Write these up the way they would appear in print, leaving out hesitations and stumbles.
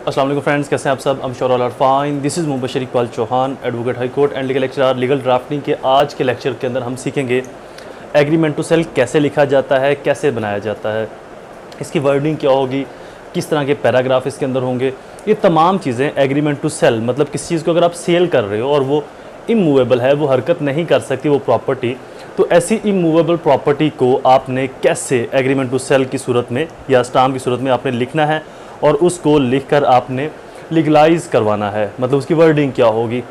अस्सलाम वालेकुम फ्रेंड्स, कैसे हैं आप सब? I am sure all are fine. This is Mubashar Iqbal Chauhan, advocate high court and legal lecturer, legal drafting के आज के लेक्चर के अंदर हम सीखेंगे एग्रीमेंट टू सेल कैसे लिखा जाता है, कैसे बनाया जाता है, इसकी वर्डिंग क्या होगी, किस तरह के पैराग्राफ इसके अंदर होंगे। ये तमाम चीज़ें एग्रीमेंट टू सेल, मतलब किस चीज़ को अगर आप सेल कर रहे हो और वो इमूवेबल है, वो हरकत नहीं कर सकती वो प्रॉपर्टी, तो ऐसी इमूवेबल प्रॉपर्टी को आपने कैसे एग्रीमेंट टू सेल की सूरत में या स्टाम्प की सूरत में आपने लिखना है और उसको लिखकर आपने लीगलाइज करवाना है, मतलब उसकी वर्डिंग क्या होगी।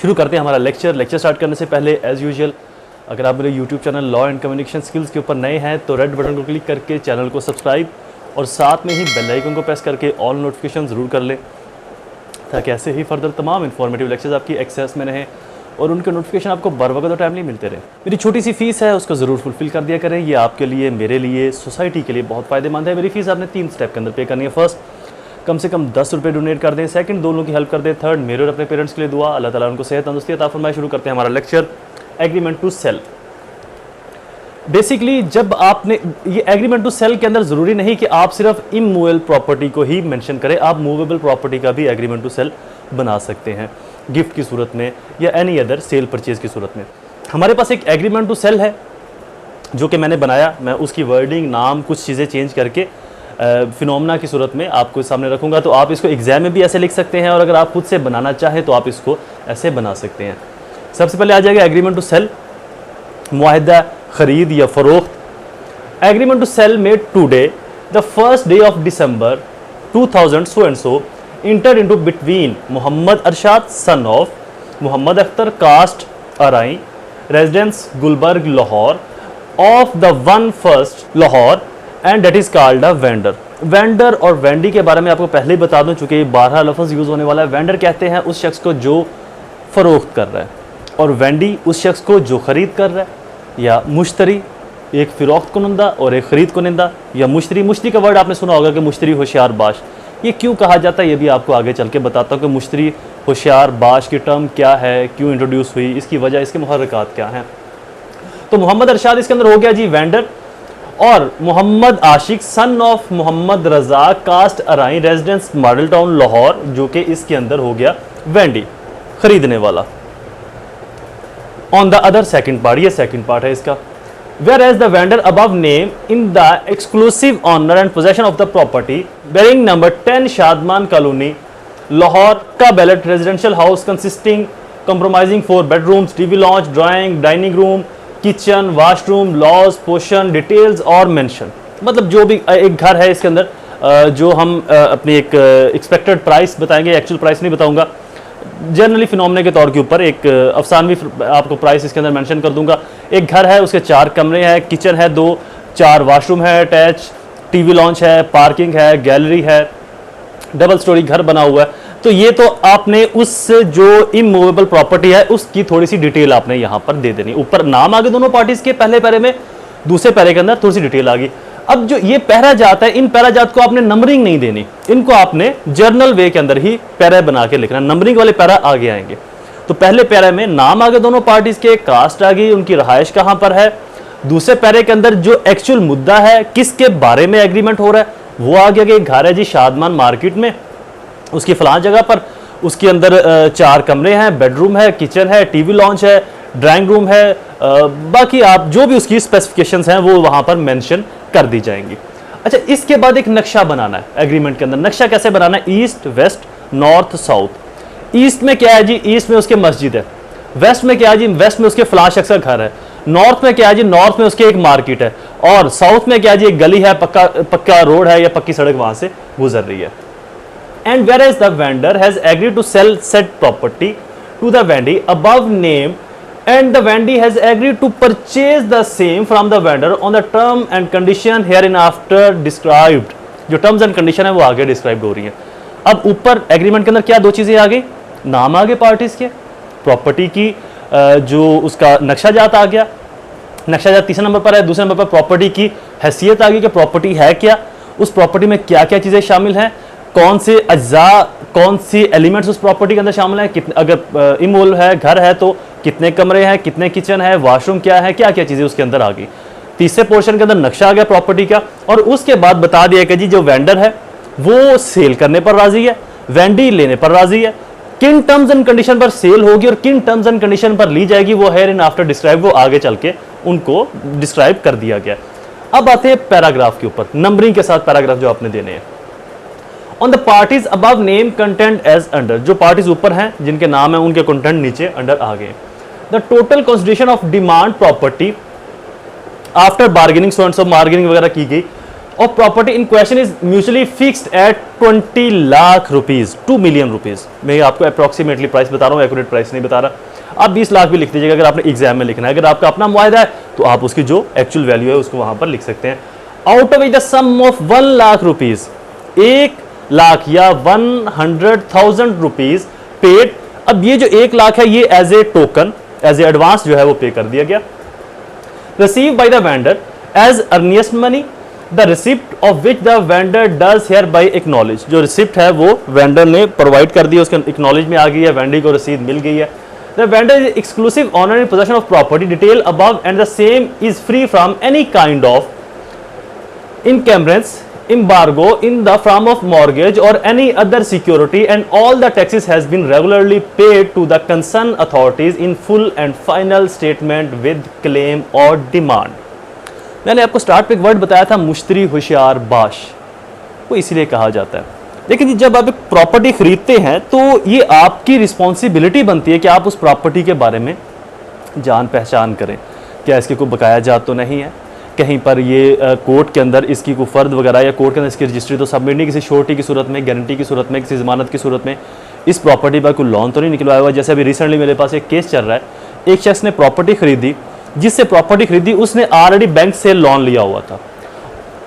शुरू करते हैं हमारा लेक्चर स्टार्ट करने से पहले एज़ यूजुअल अगर आप मेरे YouTube channel law and communication skills के ऊपर नए हैं तो रेड बटन को क्लिक करके चैनल को सब्सक्राइब और साथ में ही बेल आइकन को प्रेस करके ऑल नोटिफिकेशन ज़रूर कर लें, ताकि ऐसे ही फर्दर तमाम इन्फॉर्मेटिव लेक्चर्स आपकी एक्सेस में रहें और उनके नोटिफिकेशन आपको बर वक्त और टाइमली मिलते रहे। मेरी छोटी सी फीस है, उसको ज़रूर फुलफिल कर दिया करें। ये आपके लिए, मेरे लिए, सोसाइटी के लिए बहुत फ़ायदेमंद है। मेरी फीस आपने 3 स्टेप के अंदर पे करनी है। फर्स्ट, कम से कम 10 रुपये डोनेट कर दें। सेकंड, 2 लोगों की हेल्प कर दें। थर्ड, मेरे और अपने पेरेंट्स के लिए दुआ। अल्लाह ताला उनको सेहत तंदुरुस्ती अता फरमाए। शुरू करते हैं हमारा lecture agreement to sell. Basically जब आपने ये एग्रीमेंट टू सेल के अंदर ज़रूरी नहीं कि आप सिर्फ इमूवेबल प्रॉपर्टी को ही मेंशन करें, आप मूवेबल प्रॉपर्टी का भी एग्रीमेंट टू सेल बना सकते हैं, गिफ्ट की सूरत में या एनी अदर सेल परचेज की सूरत में। हमारे पास एक एग्रीमेंट टू सेल है जो कि मैंने बनाया। मैं उसकी वर्डिंग, नाम, कुछ चीज़ें चेंज करके फिनोमेना की सूरत में आपको सामने रखूंगा। तो आप इसको एग्जाम में भी ऐसे लिख सकते हैं और अगर आप खुद से बनाना चाहें तो आप इसको ऐसे बना सकते हैं। सबसे पहले आ जाएगा एग्रीमेंट टू सेल, मुआहिदा खरीद या फरोख्त। Agreement to sell made today the first day of December 2000 so and so entered into between Muhammad Arshad son of Muhammad Akhtar caste Arai residence Gulbarg Lahore of the one first Lahore and that is called a vendor। Vendor और Wendy के बारे में आपको पहले ही बता दूं, चूंकि ये 12 लफ्ज़ यूज़ होने वाला है। वेंडर कहते हैं उस शख्स को जो फ़रोख्त कर रहा है और वेंडी उस शख्स को जो ख़रीद कर रहा है, या मुश्तरी, एक फ़रोख्त कुनंदा और एक ख़रीद कुनंदा, या मुश्तरी का वर्ड आपने सुना होगा कि मुश्तरी होशियार बाश। ये क्यों कहा जाता है ये भी आपको आगे चल के बताता हूँ कि मुश्तरी होशियार बाश की टर्म क्या है, क्यों इंट्रोड्यूस हुई, इसकी वजह, इसके मुहर्रिकात क्या हैं। तो मोहम्मद अरशाद इसके अंदर हो गया जी वेंडर, और Mohammad Ashiq son of Mohammad Raza caste Arain residence Model Town Lahore, जो कि इसके अंदर हो गया वेंडी, खरीदने वाला। On the other second part, ये सेकंड पार्ट है इसका। Whereas the vendor above name in the exclusive honor and possession of the property bearing number 10 Shadman Colony, Lahore का Bellet residential house comprising 4 bedrooms, TV lounge, drawing, dining room, kitchen, washroom, laws, portion, details और mention। मतलब जो भी एक घर है इसके अंदर जो हम अपनी एक एक्सपेक्टेड प्राइस बताएंगे, एक्चुअल प्राइस नहीं बताऊंगा, जनरली फिनोमेना के तौर के ऊपर एक अफसानवी आपको प्राइस इसके अंदर मेंशन कर दूंगा। एक घर है, उसके 4 कमरे हैं, किचन है 2, 4 वाशरूम है अटैच, टीवी लॉन्च है, पार्किंग है, गैलरी है, डबल स्टोरी घर बना हुआ है। तो ये तो आपने उस जो इमूवेबल प्रॉपर्टी है उसकी थोड़ी सी डिटेल आपने यहाँ पर दे देनी। ऊपर नाम आ गए दोनों पार्टीज के पहले पैरे में, दूसरे पैरे के अंदर थोड़ी सी डिटेल आ गई। अब जो ये पैरा जात है, इन पैरा जात को आपने नंबरिंग नहीं देनी, इनको आपने जर्नल वे के अंदर ही पैरा बना के लिखना। नंबरिंग वाले पैरा आगे आएंगे। तो पहले पैरा में नाम आ गए दोनों पार्टीज के, कास्ट आ गई, उनकी रहायश कहां पर है। दूसरे पैरे के अंदर जो एक्चुअल मुद्दा है, किसके बारे में एग्रीमेंट हो रहा है, वो आ गया कि घर है जी शादमान मार्केट में, उसकी फलां जगह पर, उसके अंदर 4 कमरे हैं, बेडरूम है, किचन है, टीवी लॉन्च है, ड्राइंग रूम है, बाकी आप जो भी उसकी स्पेसिफिकेशंस हैं वो वहां पर मेंशन कर दी जाएंगी। अच्छा, इसके बाद एक नक्शा बनाना है एग्रीमेंट के अंदर। नक्शा कैसे बनाना है? East, west, north, south. East में क्या है जी? ईस्ट में उसके मस्जिद है। वेस्ट में क्या है जी? वेस्ट में उसके फलां शख्स का घर है। नॉर्थ में क्या है जी? नॉर्थ में उसके एक मार्केट है। और साउथ में क्या है जी? एक गली है, पक्का रोड है या पक्की सड़क वहां से गुजर रही है। And whereas the vendor has agreed to sell said property to the vendee above name and the vendee has agreed to purchase the same from the vendor on the term and condition hereinafter described। जो terms and condition है वो आगे describe हो रही है। अब ऊपर agreement के अंदर क्या 2 चीजें आ गई, नाम आ गए पार्टीज के, प्रॉपर्टी की जो उसका नक्शा जात आ गया, नक्शा जात तीसरे नंबर पर है। दूसरे नंबर पर प्रॉपर्टी की हैसियत आ गई कि प्रॉपर्टी है क्या, उस प्रॉपर्टी में क्या क्या चीजें शामिल हैं, कौन से अज्जा, कौन सी एलिमेंट्स उस प्रॉपर्टी के अंदर शामिल है, कितने, अगर इमोल है, घर है तो कितने कमरे हैं, कितने किचन है, वॉशरूम क्या है, क्या क्या चीजें उसके अंदर आ गई। तीसरे पोर्शन के अंदर नक्शा आ गया प्रॉपर्टी का, और उसके बाद बता दिया कि जी जो वेंडर है वो सेल करने पर राजी है, वेंडी लेने पर राजी है, किन टर्म्स एंड कंडीशन पर सेल होगी और किन टर्म्स एंड कंडीशन पर ली जाएगी वो हेयर इन आफ्टर डिस्क्राइब, वो आगे चल के उनको डिस्क्राइब कर दिया गया। अब आते हैं पैराग्राफ के ऊपर, नंबरिंग के साथ पैराग्राफ जो आपने देने हैं। On the parties above name content as under, जो पार्टीज ऊपर हैं जिनके नाम है उनके कंटेंट नीचे अंडर आ गए। The total consideration of demand property after bargaining, so and so bargaining वगैरह की गई, और property in question is mutually fixed at 20 lakh rupees, 2 million rupees. मैं आपको अप्रोक्सीमेटली प्राइस बता रहा हूँ, एक्यूरेट प्राइस नहीं बता रहा। आप 20 लाख भी लिख दीजिएगा अगर आपने एग्जाम में लिखना है। अगर आपका अपना मुआहदा है तो आप उसकी जो एक्चुअल वैल्यू है उसको वहां पर लिख सकते हैं। Out of the sum of 1 lakh rupees, 1 lakh या 100,000 रुपीज पेड। अब ये जो 1 लाख है ये as a token, as a advance जो है वो पे कर दिया गया। Receive by the vendor as earnest money, the receipt of which the vendor does hereby acknowledge, जो रिसिप्ट है वो वेंडर ने प्रोवाइड कर दी, उसके एक्नॉलेज में आ गई है, वेंडर को रसीद मिल गई है। The vendor is exclusive owner in possession of property detail above and the same is free from any kind of encumbrance, embargo in the form of mortgage or any other security, and all the taxes has been regularly paid to the concerned authorities in full and final statement with claim or demand। मैंने आपको start पे एक word बताया था मुश्तरी होशियार बाश, वो इसीलिए कहा जाता है। लेकिन जब आप एक प्रॉपर्टी खरीदते हैं तो ये आपकी रिस्पॉन्सिबिलिटी बनती है कि आप उस प्रॉपर्टी के बारे में जान पहचान करें, क्या इसके कोई बकाया जात तो नहीं है, कहीं पर ये कोर्ट के अंदर इसकी कोई फ़र्द वगैरह या कोर्ट के अंदर इसकी रजिस्ट्री तो सबमिट नहीं, किसी श्योरिटी की सूरत में, गारंटी की सूरत में, किसी ज़मानत की सूरत में इस प्रॉपर्टी पर कोई लोन तो नहीं निकलवाया हुआ। जैसे अभी रिसेंटली मेरे पास एक केस चल रहा है, एक शख्स ने प्रॉपर्टी खरीदी, जिससे प्रॉपर्टी खरीदी उसने ऑलरेडी बैंक से लोन लिया हुआ था,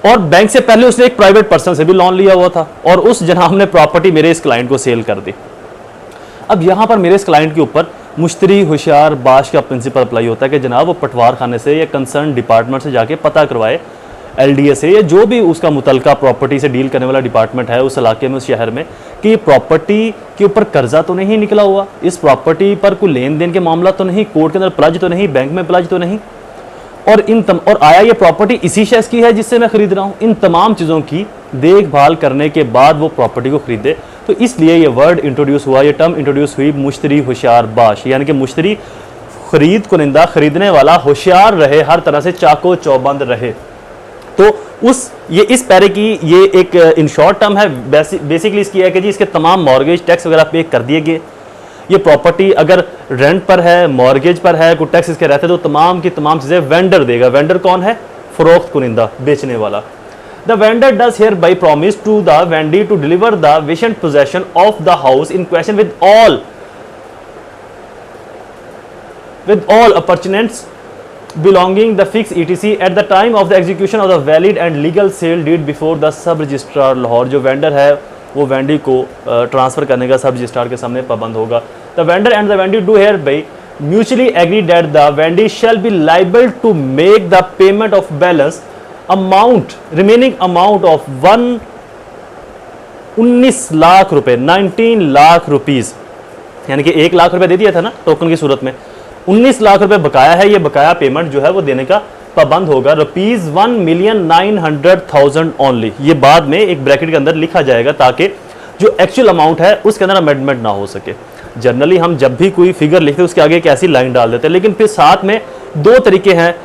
और बैंक से पहले उसने एक प्राइवेट पर्सन से भी लोन लिया हुआ था, और उस जनाब ने प्रॉपर्टी मेरे इस क्लाइंट को सेल कर दी। अब यहाँ पर मेरे इस क्लाइंट के ऊपर मुश्तरी होशियार बाश का प्रिंसिपल अप्लाई होता है कि जनाब वो पटवार खाने से या कंसर्न डिपार्टमेंट से जाके पता करवाए, LDA से या जो भी उसका मुतलका प्रॉपर्टी से डील करने वाला डिपार्टमेंट है उस इलाके में, उस शहर में, कि ये प्रॉपर्टी के ऊपर कर्जा तो नहीं निकला हुआ, इस प्रॉपर्टी पर कोई लेन देन के मामला तो नहीं, कोर्ट के अंदर प्लज तो नहीं, बैंक में प्लज तो नहीं, और आया ये प्रॉपर्टी इसी शख्स की है जिससे मैं खरीद रहा हूँ। इन तमाम चीज़ों की देखभाल करने के बाद वो प्रॉपर्टी को खरीदे। तो इसलिए ये वर्ड इंट्रोड्यूस हुआ, ये टर्म इंट्रोड्यूस हुई मुश्तरी होशियार बाश, यानी कि मुश्तरी खरीद कुनिंदा, खरीदने वाला होशियार रहे, हर तरह से चाको चौबंद रहे। तो ये इस पैरे की ये एक इन शॉर्ट टर्म है। बेसिकली इसकी है कि जी इसके तमाम मॉर्गेज टैक्स वगैरह पे कर दिए गए। ये प्रॉपर्टी अगर रेंट पर है, मॉर्गेज पर है, कोई टैक्स इसके रहते तो तमाम की तमाम चीज़ें वेंडर देगा। वेंडर कौन है? फरोख्त कुनिंदा, बेचने वाला। The vendor does hereby promise to the vendee to deliver the vacant possession of the house in question with all appurtenances belonging the fixed etc at the time of the execution of the valid and legal sale deed before the sub registrar Lahore। जो vendor है वो Wendy को transfer करने का सब registrar के सामने पाबंद होगा। The vendor and the vendee do hereby mutually agree that the vendee shall be liable to make the payment of balance remaining amount of 19 lakh रुपए, 19 लाख रुपीज, यानी कि 1 लाख रुपए दे दिया था ना टोकन की सूरत में, 19 लाख रुपए बकाया है। ये बकाया पेमेंट जो है वो देने का पाबंद होगा। ₹1,900,000 ओनली, ये बाद में एक ब्रैकेट के अंदर लिखा जाएगा ताकि जो एक्चुअल अमाउंट है उसके अंदर अमेंडमेंट ना हो सके। जनरली हम जब भी कोई फिगर लिखते हैं उसके आगे एक ऐसी लाइन डाल देते हैं, लेकिन फिर साथ में 2 तरीके हैं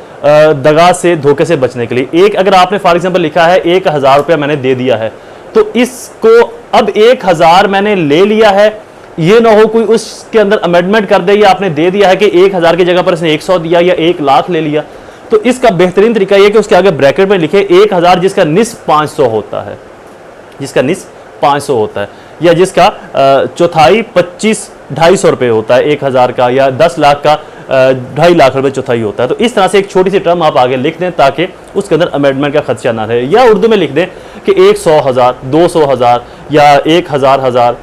दगा से, धोखे से बचने के लिए। एक, अगर आपने फॉर एग्जांपल लिखा है 1,000 रुपया मैंने दे दिया है, तो इसको अब 1,000 मैंने ले लिया है, ये ना हो कोई उसके अंदर अमेंडमेंट कर दे, या आपने दे दिया है कि 1,000 की जगह पर इसने 100 दिया या 1 लाख ले लिया। तो इसका बेहतरीन तरीका यह कि उसके आगे ब्रैकेट में लिखे 1,000 जिसका निस्फ 500 होता है, जिसका निस्फ 500 होता है, या जिसका चौथाई 2,500 रुपये होता है 1,000 का, या 10 लाख का 2.5 लाख रुपए चौथाई होता है। तो इस तरह से एक छोटी सी टर्म आप आगे लिख दें ताकि उसके अंदर अमेंडमेंट का खदशा ना रहे, या उर्दू में लिख दें कि 100,000, 200,000 या 1,000,000।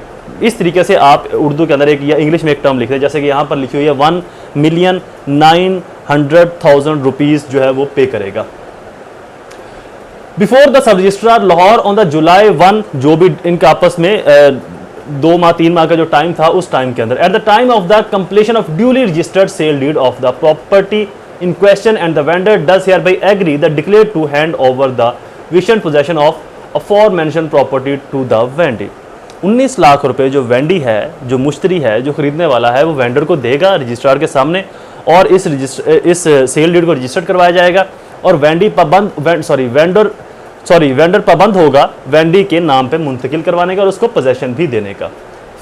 इस तरीके से आप उर्दू के अंदर एक या इंग्लिश में एक टर्म लिख दें, जैसे कि यहाँ पर लिखी हुई है 1,900,000 रुपीज़ जो है वो पे करेगा। Before the sub registrar Lahore on the जुलाई 1, जो भी इनका आपस में 2 माह 3 माह का जो टाइम था उस टाइम के अंदर, at the time of the completion of duly registered sale deed of the property in question and the vendor does hereby agree the declare to hand over the vision possession of aforementioned property to the vendee. 19 lakh रुपए जो Wendy है, जो मुश्तरी है, जो खरीदने वाला है, वो वेंडर को देगा रजिस्ट्रार के सामने और इस सेल डीड को रजिस्टर्ड करवाया जाएगा और वेंडर पाबंद होगा वेंडी के नाम पे मुंतकिल करवाने का और उसको पोजेशन भी देने का।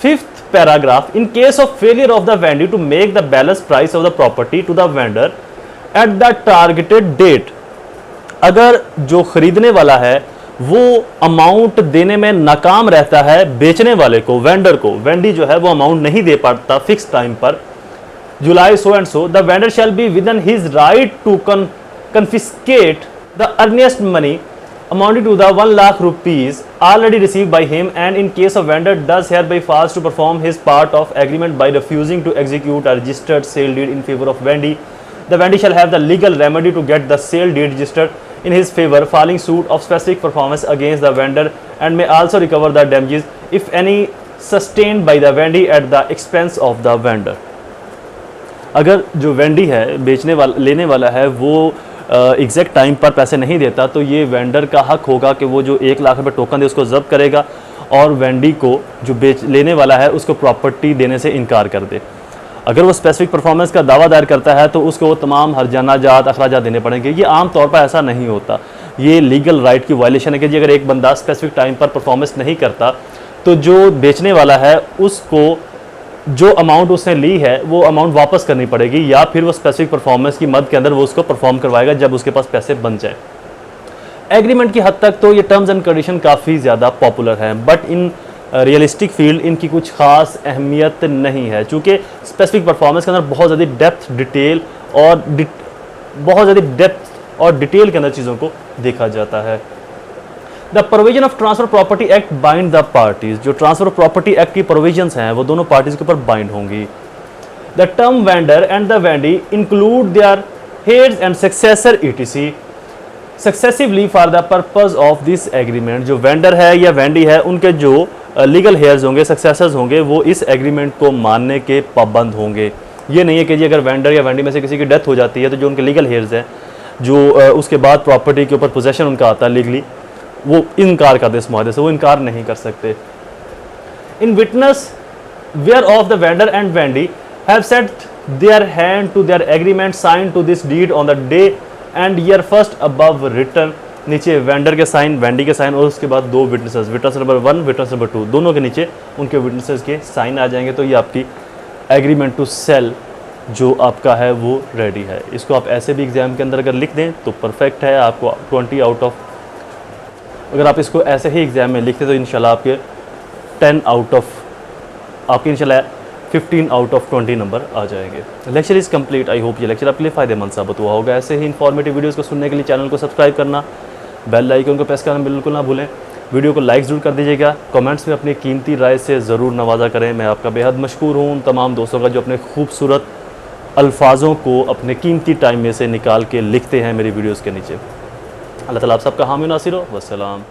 5th paragraph, in case of failure of the vendee to make the balance price of the property to the vendor at the targeted date, अगर जो खरीदने वाला है वो अमाउंट देने में नाकाम रहता है बेचने वाले को, वेंडर को, वेंडी जो है वो अमाउंट नहीं दे पाता फिक्स टाइम पर, July so and so, the vendor shall be within his right to confiscate the earnest money amounting to the 1 lakh rupees already received by him, and in case of vendor does hereby fails to perform his part of agreement by refusing to execute a registered sale deed in favor of Wendy, the Wendy shall have the legal remedy to get the sale deed registered in his favor, filing suit of specific performance against the vendor, and may also recover the damages if any sustained by the Wendy at the expense of the vendor। अगर जो Wendy है, बेचने वाला, लेने वाला है, वो exact time पर पैसे नहीं देता तो ये वेंडर का हक होगा कि वो जो 1 लाख रुपए टोकन दे उसको जब्त करेगा और वेंडी को जो लेने वाला है उसको प्रॉपर्टी देने से इनकार कर दे। अगर वो स्पेसिफिक परफॉर्मेंस का दावा दायर करता है तो उसको वो तमाम हर्जाना जात अखराजात देने पड़ेंगे। ये आम तौर पर ऐसा नहीं होता, ये लीगल राइट की वायलेशन है कि अगर एक बंदा स्पेसिफिक टाइम पर परफॉर्मेंस नहीं करता तो जो बेचने वाला है उसको जो अमाउंट उसने ली है वो अमाउंट वापस करनी पड़ेगी या फिर वो स्पेसिफिक परफॉर्मेंस की मद के अंदर वो उसको परफॉर्म करवाएगा जब उसके पास पैसे बन जाए। एग्रीमेंट की हद तक तो ये टर्म्स एंड कंडीशन काफ़ी ज़्यादा पॉपुलर हैं, बट इन रियलिस्टिक फील्ड इनकी कुछ खास अहमियत नहीं है, चूँकि स्पेसिफिक परफॉर्मेंस के अंदर बहुत ज़्यादा डेप्थ और डिटेल के अंदर चीज़ों को देखा जाता है। The provision of transfer property act bind the parties, जो ट्रांसफर प्रॉपर्टी एक्ट की प्रोविजंस हैं वो दोनों पार्टीज के ऊपर बाइंड होंगी। The term vendor and the Wendy include their heads and successor etc successively for the purpose of this agreement. जो vendor है या वेंडी है उनके जो लीगल हेयर्स होंगे, सक्सेसर्स होंगे, वो इस एग्रीमेंट को मानने के पाबंद होंगे। ये नहीं है कि जी अगर वेंडर या वेंडी में से किसी की डेथ हो जाती है तो जो उनके लीगल हेयर्स हैं, जो उसके बाद प्रॉपर्टी के ऊपर पोजेशन उनका आता है लीगली, वो इनकार कर दे इस मुआहदे से, वो इनकार नहीं कर सकते। In witness were of the vendor and vendee have set their hand to their agreement sign to this deed on the day and year first above written, नीचे वेंडर के साइन, वेंडी के साइन और उसके बाद 2 witnesses, witness number 1, witness number 2, दोनों के नीचे उनके विटनेसेस के साइन आ जाएंगे। तो ये आपकी एग्रीमेंट टू सेल जो आपका है वो रेडी है। इसको आप ऐसे भी एग्जाम के अंदर अगर लिख दें तो परफेक्ट है, आपको 20 आउट ऑफ, अगर आप इसको ऐसे ही एग्जाम में लिखते तो इंशाल्लाह आपके 10 आउट ऑफ, आपके इंशाल्लाह 15 आउट ऑफ 20 नंबर आ जाएंगे। Lecture is complete. I hope ये लेक्चर आपके लिए फ़ायदेमंद साबित हुआ होगा। ऐसे ही इन्फॉर्मेटिव वीडियोस को सुनने के लिए चैनल को सब्सक्राइब करना, बेल आइकन को प्रेस करना बिल्कुल ना भूलें। वीडियो को लाइक ज़रूर कर दीजिएगा, कमेंट्स में अपनी कीमती राय से ज़रूर नवाजा करें। मैं आपका बेहद मशकूर हूँ उन तमाम दोस्तों का जो अपने खूबसूरत अल्फाजों को अपने कीमती टाइम में से निकाल के लिखते हैं मेरी वीडियोज़ के नीचे। अल्लाह ताला आप सबका हामी नासिर हो। वस्सलाम।